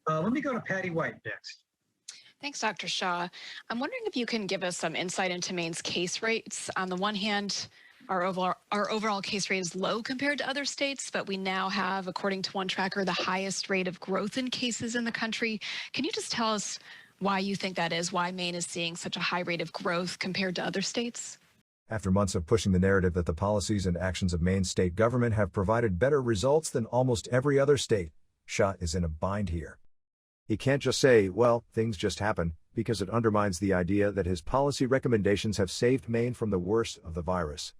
Let me go to Patty White next. Thanks, Dr. Shah. I'm wondering if you can give us some insight into Maine's case rates. On the one hand, our overall case rate is low compared to other states, but we now have, according to one tracker, the highest rate of growth in cases in the country. Can you just tell us why you think that is, why Maine is seeing such a high rate of growth compared to other states? After months of pushing the narrative that the policies and actions of Maine's state government have provided better results than almost every other state, Shah is in a bind here. He can't just say, well, things just happen, because it undermines the idea that his policy recommendations have saved Maine from the worst of the virus.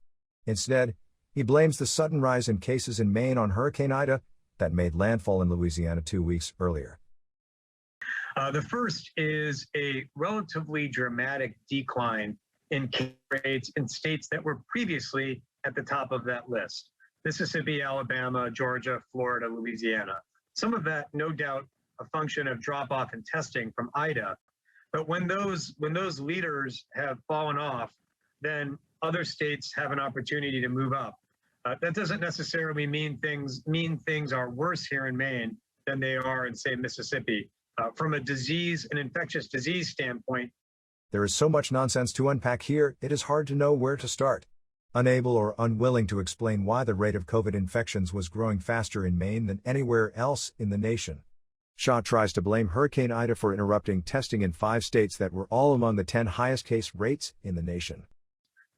Instead, he blames the sudden rise in cases in Maine on Hurricane Ida that made landfall in Louisiana 2 weeks earlier. The first is a relatively dramatic decline in case rates in states that were previously at the top of that list: Mississippi, Alabama, Georgia, Florida, Louisiana. Some of that, no doubt, a function of drop off in testing from Ida. But when those leaders have fallen off, then other states have an opportunity to move up. That doesn't necessarily mean things are worse here in Maine than they are in, say, Mississippi. From an infectious disease standpoint, there is so much nonsense to unpack here, it is hard to know where to start. Unable or unwilling to explain why the rate of COVID infections was growing faster in Maine than anywhere else in the nation, Shah tries to blame Hurricane Ida for interrupting testing in 5 states that were all among the 10 highest case rates in the nation: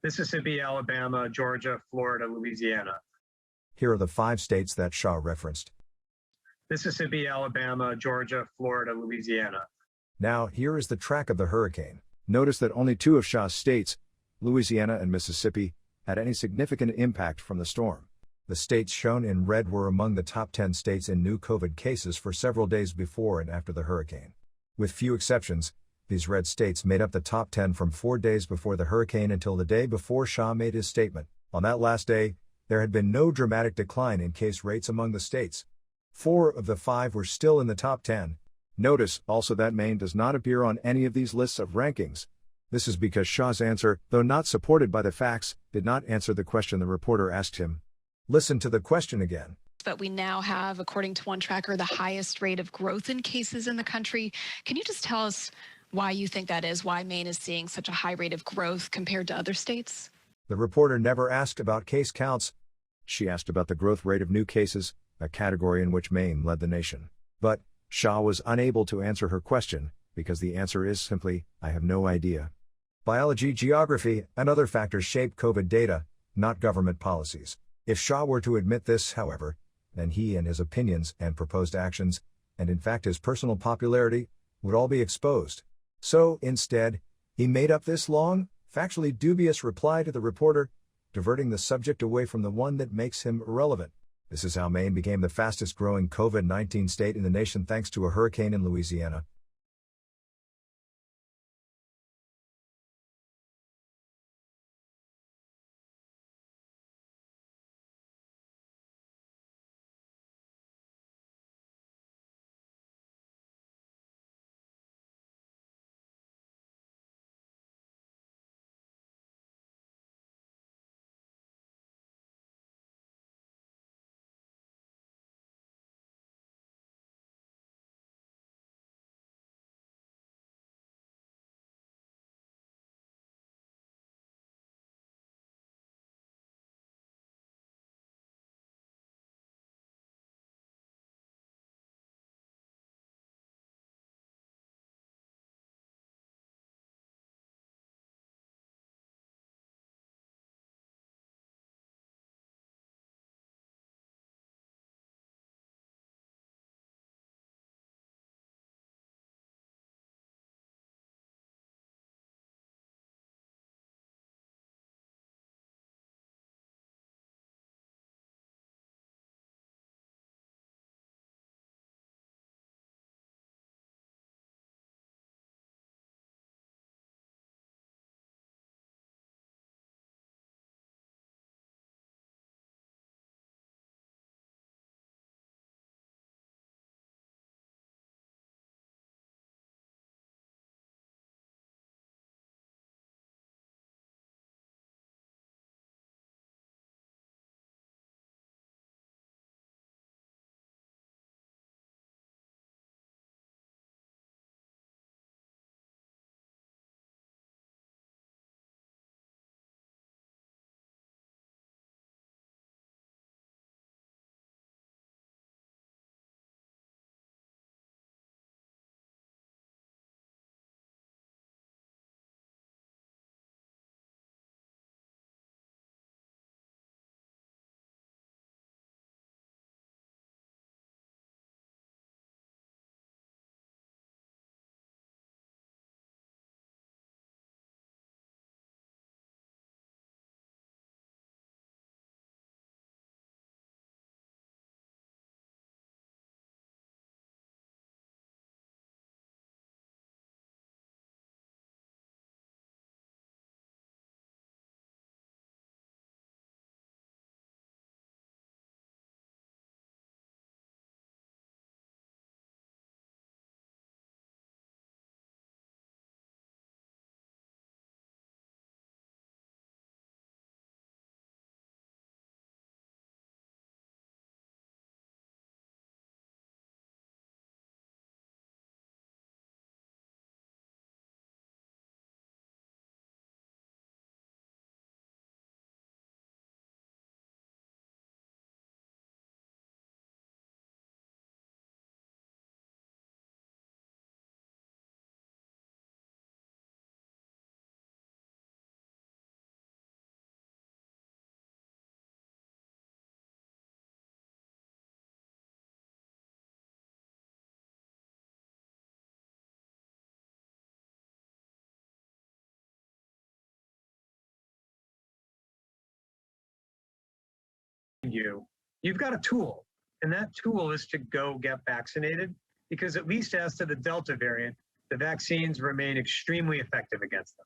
Mississippi, Alabama, Georgia, Florida, Louisiana. Here are the 5 states that Shah referenced: Mississippi, Alabama, Georgia, Florida, Louisiana. Now, here is the track of the hurricane. Notice that only 2 of Shah's states, Louisiana and Mississippi, had any significant impact from the storm. The states shown in red were among the top 10 states in new COVID cases for several days before and after the hurricane. With few exceptions, these red states made up the top 10 from 4 days before the hurricane until the day before Shah made his statement. On that last day, there had been no dramatic decline in case rates among the states. 4 of the 5 were still in the top 10. Notice also that Maine does not appear on any of these lists of rankings. This is because Shah's answer, though not supported by the facts, did not answer the question the reporter asked him. Listen to the question again. But we now have, according to one tracker, the highest rate of growth in cases in the country. Can you just tell us why you think that is, why Maine is seeing such a high rate of growth compared to other states? The reporter never asked about case counts. She asked about the growth rate of new cases, a category in which Maine led the nation. But Shah was unable to answer her question, because the answer is simply, I have no idea. Biology, geography, and other factors shape COVID data, not government policies. If Shah were to admit this, however, then he and his opinions and proposed actions, and in fact his personal popularity, would all be exposed. So, instead, he made up this long, factually dubious reply to the reporter, diverting the subject away from the one that makes him irrelevant. This is how Maine became the fastest growing COVID-19 state in the nation thanks to a hurricane in Louisiana. you, you've got a tool, and that tool is to go get vaccinated, because at least as to the Delta variant, the vaccines remain extremely effective against them.